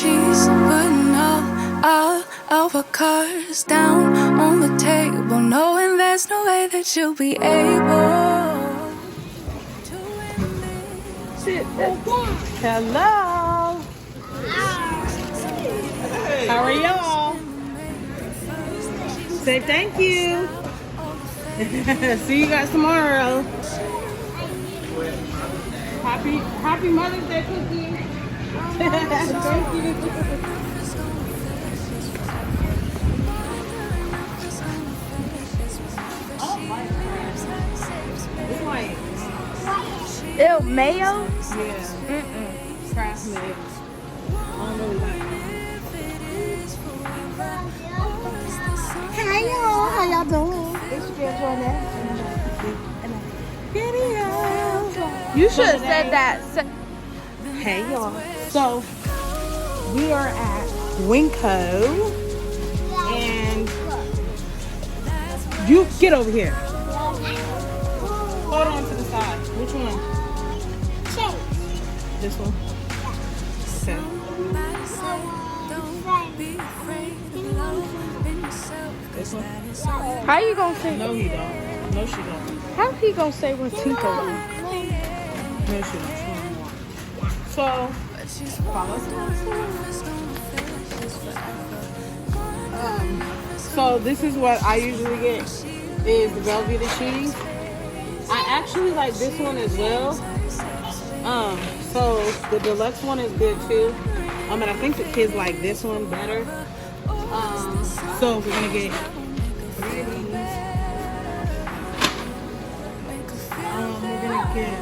She's putting all of her cards down on the table, knowing there's no way that she'll be able to win this. Hello. How are y'all? Say thank you. See you guys tomorrow. Happy Mother's Day, Cookie. Thank you. It's like Ew, mayo? Yeah. Craft mayo. I don't really like it. Hi y'all, how y'all doing? It's your girl Video. You should have said that. Hey y'all. So we are at Winco and you get over here. Hold on to the side. Which one? This one? Okay. This one? How you gonna say? No, he don't. No, she don't. How he gonna say when Tinko? No, she don't. So, follow. So this is what I usually get is the Velveeta cheese. I actually like this one as well. So the deluxe one is good too. And I think the kids like this one better. So we're gonna get 3 of these. We're gonna get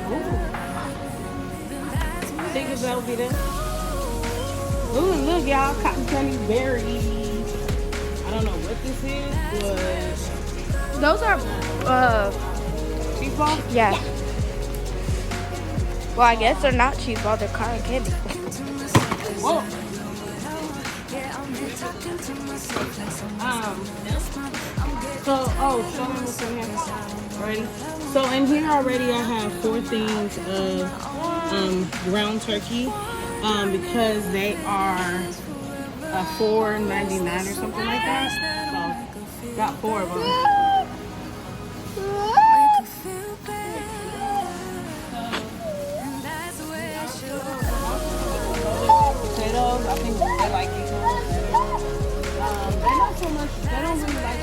big Velveeta. Ooh, look y'all, cotton candy berries. I don't know what this is, but Those are cheese balls? yeah. Well, I guess they're not cheese balls, they're cotton candy. Whoa. So, show me what's in here. Ready? So in here already I have 4 things of ground turkey because they are $4.99 or something like that. So got 4 of them. Potatoes, I think they like these ones. They're not so much, they don't really like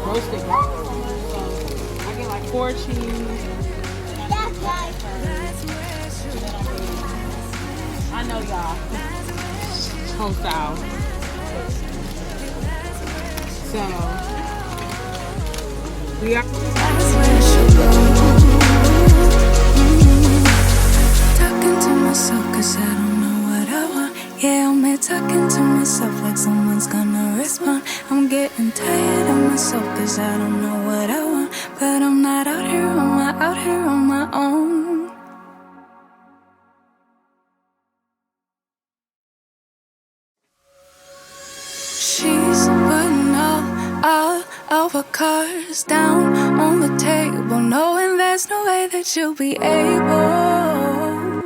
roasted broccoli so much. So I get like 4 cheese. I know y'all. Home style. So we are Talking to myself cause I don't know what I want. Yeah, I'm here talking to myself like someone's gonna respond. I'm getting tired of myself cause I don't know what I want. But I'm not out here on my own. She's putting all of her cards down on the table, knowing there's no way that she'll be able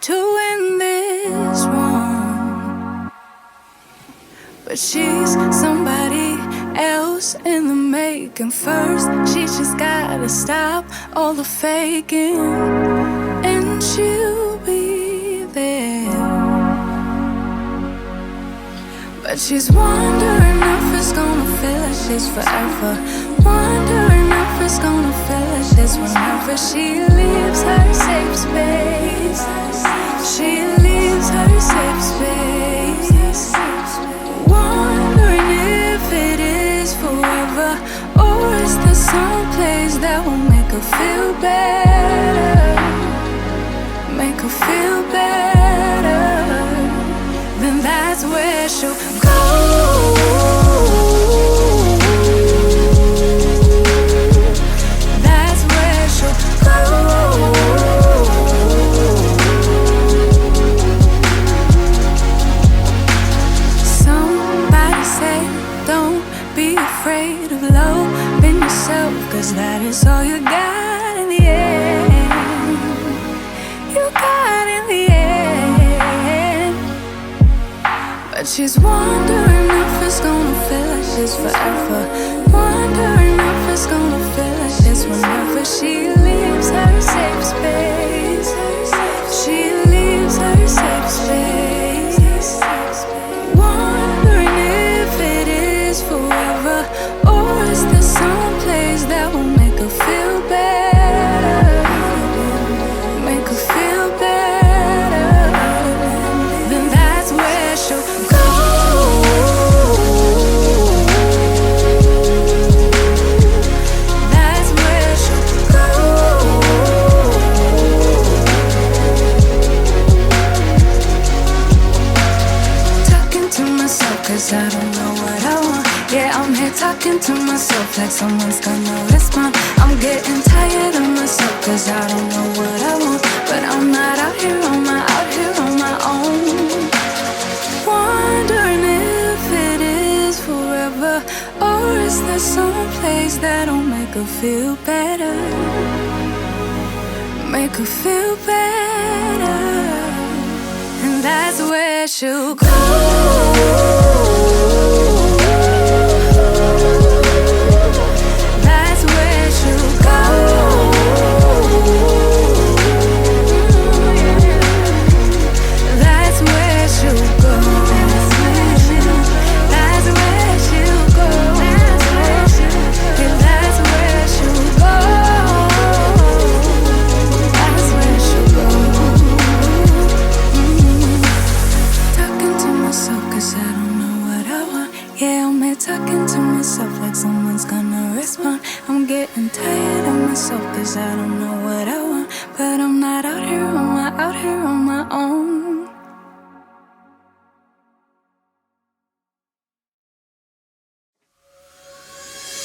to win this one. But she's somebody else in the making. First, she just gotta stop all the faking, and she'll be there. But she's wondering if it's gonna feel like this forever. Wondering if it's gonna feel like this whenever she leaves her safe space. She leaves her safe space. Wondering if it is forever, or is there some place that will make her feel better? Make her feel better. Then that's where she'll go. That's where she'll go. Somebody say, don't be afraid of loving yourself, cause that is all you got in the end. You got in the end. she's wondering if it's gonna feel like this forever. Wondering if it's gonna feel like this whenever she leaves her safe space. She leaves her safe space. Wondering if it is forever, or is there some place that will make her feel better? Make her feel better. Then that's where she'll go. That's where she'll go. Talking to myself cause I don't know what I want. Yeah, I'm here talking to myself like someone's gonna respond. I'm getting tired of myself cause I don't know what I want. But I'm not out here on my own. Wondering if it is forever, or is there some place that'll make her feel better? Make her feel better. And that's where she'll go. That's where she'll go. That's where she'll go. That's where she'll go. That's where she'll go. That's where she'll go. Talking to myself cause I don't know what I want. Yeah, I'm here talking to myself like someone's gonna respond. I'm getting tired of myself cause I don't know what I want. But I'm not out here on my own.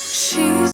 She's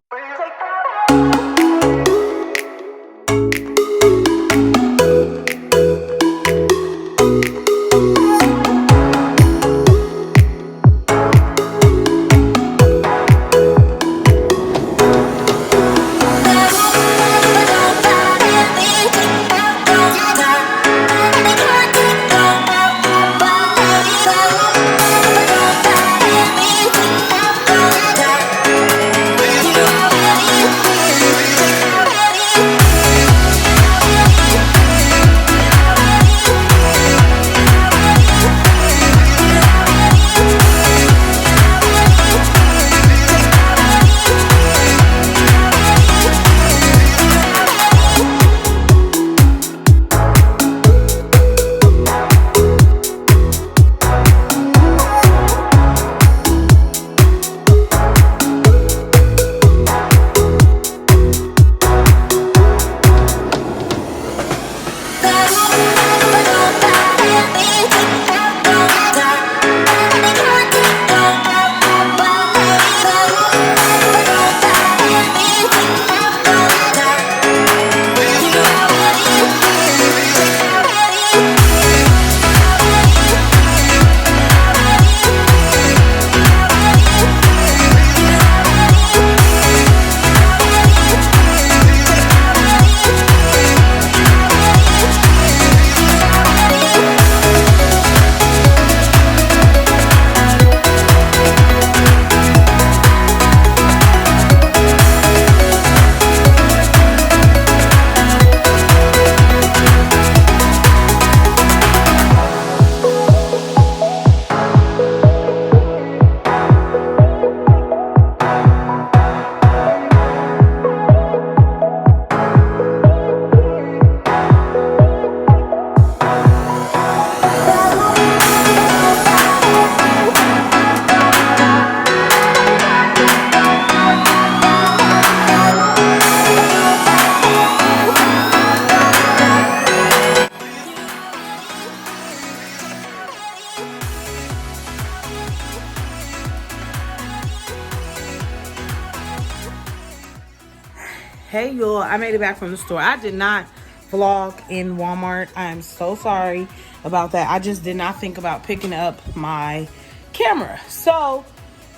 Hey y'all, I made it back from the store. I did not vlog in Walmart. I am so sorry about that. I just did not think about picking up my camera. So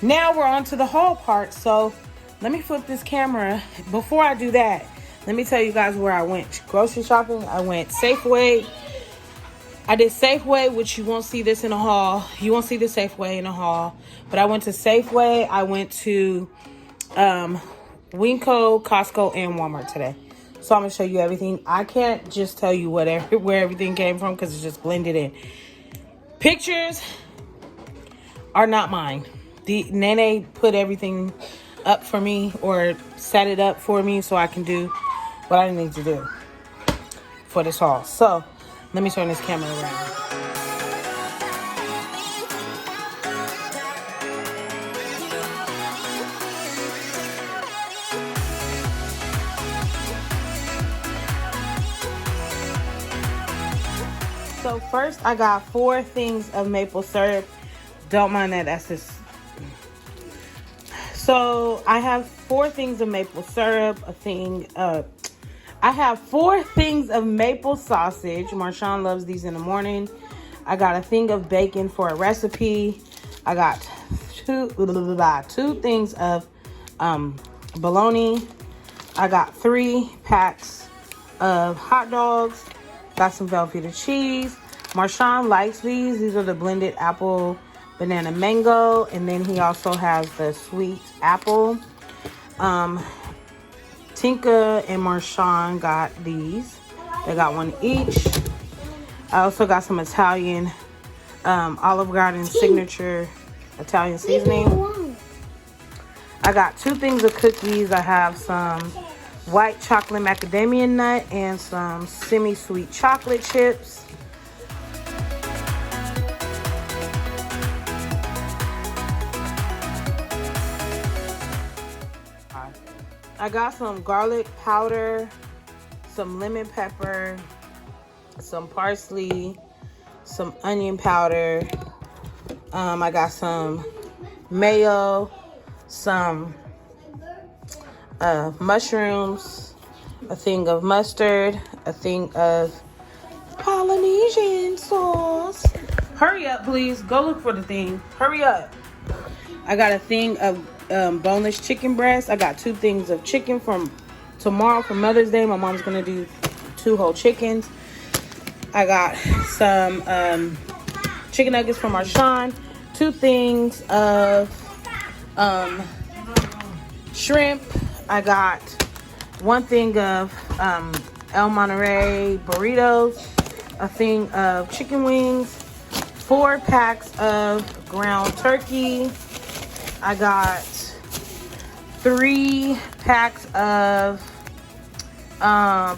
now we're on to the haul part. So let me flip this camera. Before I do that, let me tell you guys where I went grocery shopping. I went Safeway, I did Safeway, which you won't see this in a haul. You won't see the Safeway in a haul. But I went to Safeway. I went to Winco, Costco, and Walmart today. So I'm going to show you everything. I can't just tell you where everything came from because it's just blended in. Pictures are not mine. Nene put everything up for me or set it up for me so I can do what I need to do for this haul. So let me turn this camera around. So first I got 4 things of maple syrup. Don't mind that, that's just... So I have 4 things of maple syrup, I have 4 things of maple sausage. Marshawn loves these in the morning. I got a thing of bacon for a recipe. I got 2 things of bologna. I got 3 packs of hot dogs. Got some Velveeta cheese. Marshawn likes these. These are the blended apple, banana, mango. And then he also has the sweet apple. Tinka and Marshawn got these. They got 1 each. I also got some Italian Olive Garden signature Italian seasoning. I got 2 things of cookies. I have some white chocolate macadamia nut and some semi-sweet chocolate chips. I got some garlic powder, some lemon pepper, some parsley, some onion powder. I got some mayo, some mushrooms, a thing of mustard, a thing of Polynesian sauce. Hurry up, please. Go look for the thing. Hurry up. I got a thing of boneless chicken breast. I got 2 things of chicken from tomorrow for Mother's Day. My mom's gonna do 2 whole chickens. I got some chicken nuggets from Marshawn. 2 things of shrimp. I got 1 thing of El Monterey burritos, a thing of chicken wings, 4 packs of ground turkey. I got 3 packs of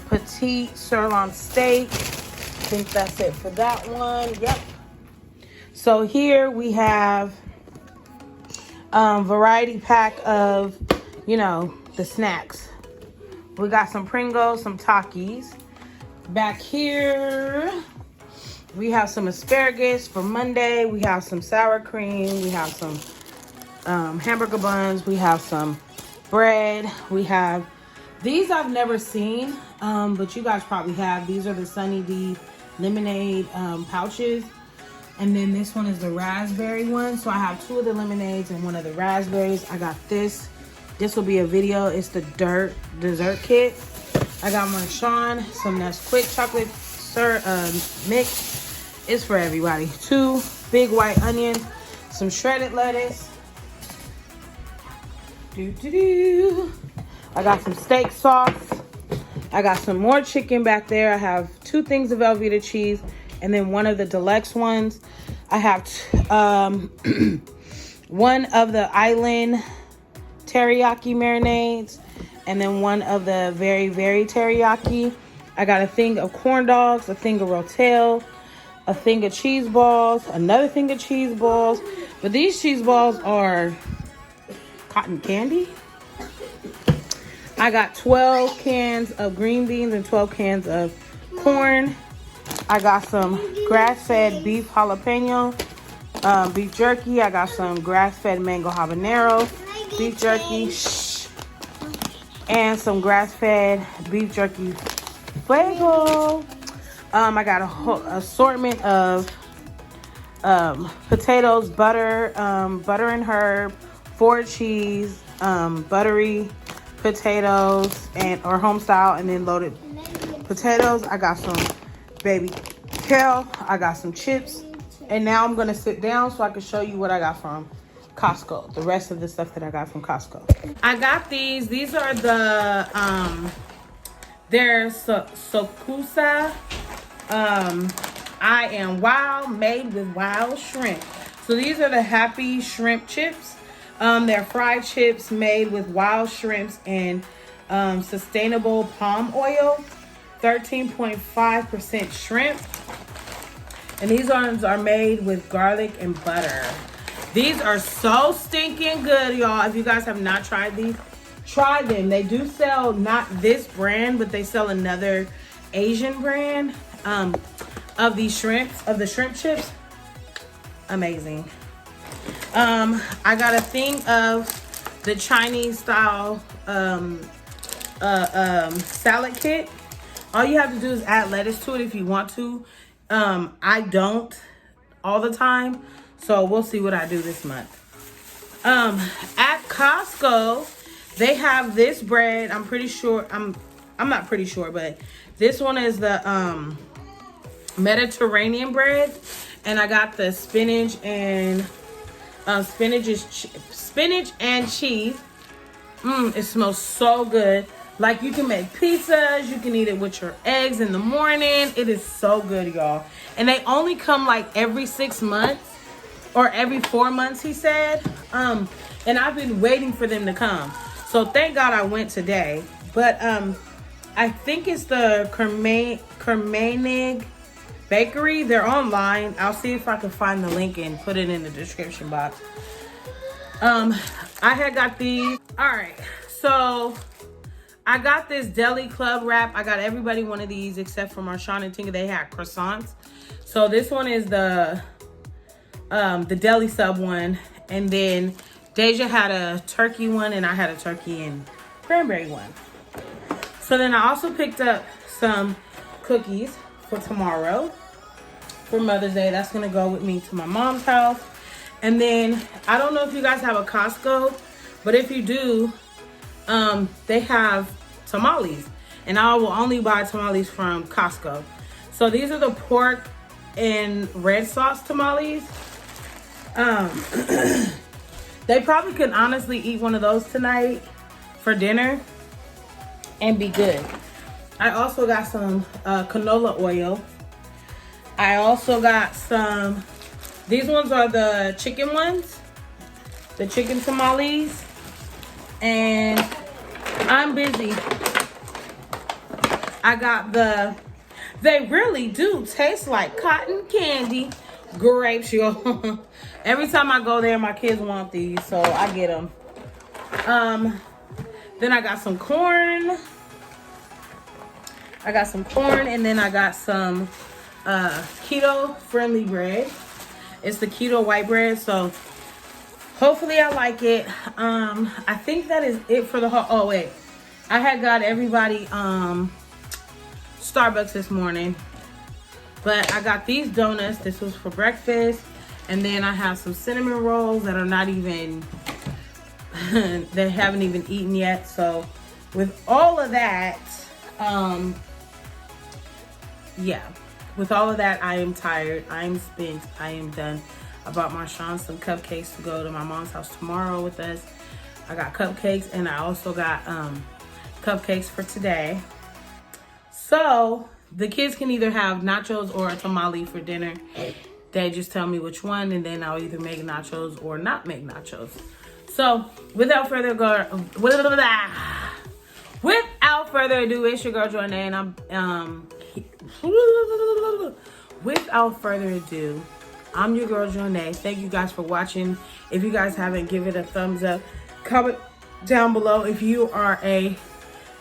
petite sirloin steak. I think that's it for that one. Yep. So here we have variety pack of, you know, the snacks. We got some Pringles, some Takis. Back here, we have some asparagus for Monday. We have some sour cream. We have some hamburger buns. We have some bread. We have these I've never seen, but you guys probably have. These are the Sunny D lemonade pouches. And then this one is the raspberry one. So I have 2 of the lemonades and 1 of the raspberries. I got this. This will be a video. It's the dessert kit. I got Marshawn some Nesquik chocolate mix. It's for everybody. 2 big white onions, some shredded lettuce. I got some steak sauce. I got some more chicken back there. I have 2 things of Velveeta cheese and then 1 of the deluxe ones. I have 1 of the island teriyaki marinades and then 1 of the very, very teriyaki. I got a thing of corn dogs, a thing of rotel, a thing of cheese balls, another thing of cheese balls. But these cheese balls are cotton candy. I got 12 cans of green beans and 12 cans of corn. I got some grass-fed beef jalapeno, beef jerky. I got some grass-fed mango habanero, beef jerky, and some grass-fed beef jerky fuego. I got a whole assortment of potatoes, butter, butter and herb, 4 cheese, buttery potatoes or home style, and then loaded potatoes. I got some baby kale, I got some chips, and now I'm gonna sit down so I can show you what I got from Costco. The rest of the stuff that I got from Costco. I got these. These are the they're Sokusa. I am wild, made with wild shrimp. So these are the happy shrimp chips. They're fried chips made with wild shrimps and sustainable palm oil, 13.5% shrimp. And these ones are made with garlic and butter. These are so stinking good, y'all. If you guys have not tried these, try them. They do sell not this brand, but they sell another Asian brand of these shrimps, of the shrimp chips. Amazing. I got a thing of the Chinese style salad kit. All you have to do is add lettuce to it if you want to. I don't all the time, so we'll see what I do this month. At Costco, they have this bread. I'm pretty sure, I'm not pretty sure, but this one is the Mediterranean bread, and I got the spinach and spinach and cheese. It smells so good. Like, you can make pizzas, you can eat it with your eggs in the morning. It is so good, y'all. And they only come like every 6 months or every 4 months, he said. And I've been waiting for them to come. So thank God I went today. But I think it's the Kermanig Bakery. They're online. I'll see if I can find the link and put it in the description box. I had got these. All right, so I got this deli club wrap. I got everybody one of these except for Marshawn and Tinka. They had croissants. So this one is the deli sub one, and then Deja had a turkey one, and I had a turkey and cranberry one. So then I also picked up some cookies for tomorrow for Mother's Day. That's gonna go with me to my mom's house. And then I don't know if you guys have a Costco, but if you do, they have tamales, and I will only buy tamales from Costco. So these are the pork and red sauce tamales. They probably could honestly eat one of those tonight for dinner and be good. I also got some canola oil. I also got some, these ones are the chicken ones, the chicken tamales. And I'm busy. I got they really do taste like cotton candy grapes, y'all. Every time I go there, my kids want these, so I get them. Then I got some corn. And then I got some keto-friendly bread. It's the keto white bread, so hopefully I like it. I think that is it for the whole. Oh wait, I had got everybody Starbucks this morning, but I got these donuts. This was for breakfast, and then I have some cinnamon rolls that are not even they haven't even eaten yet. So with all of that, yeah, with all of that, I am tired. I am spent. I am done. I bought Marshawn some cupcakes to go to my mom's house tomorrow with us. I got cupcakes, and I also got cupcakes for today. So the kids can either have nachos or a tamale for dinner. They just tell me which one, and then I'll either make nachos or not make nachos. So without further ado, it's your girl Joy, and without further ado, I'm your girl Joy. Thank you guys for watching. If you guys haven't, give it a thumbs up. Comment down below if you are a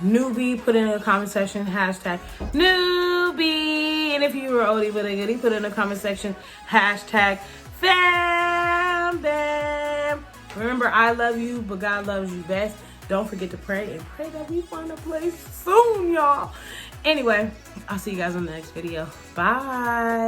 newbie. Put it in the comment section, hashtag newbie. And if you were oldie but a goodie, put it in the comment section, hashtag fam bam. Remember, I love you, but God loves you best. Don't forget to pray, and pray that we find a place soon, y'all. Anyway, I'll see you guys in the next video. Bye.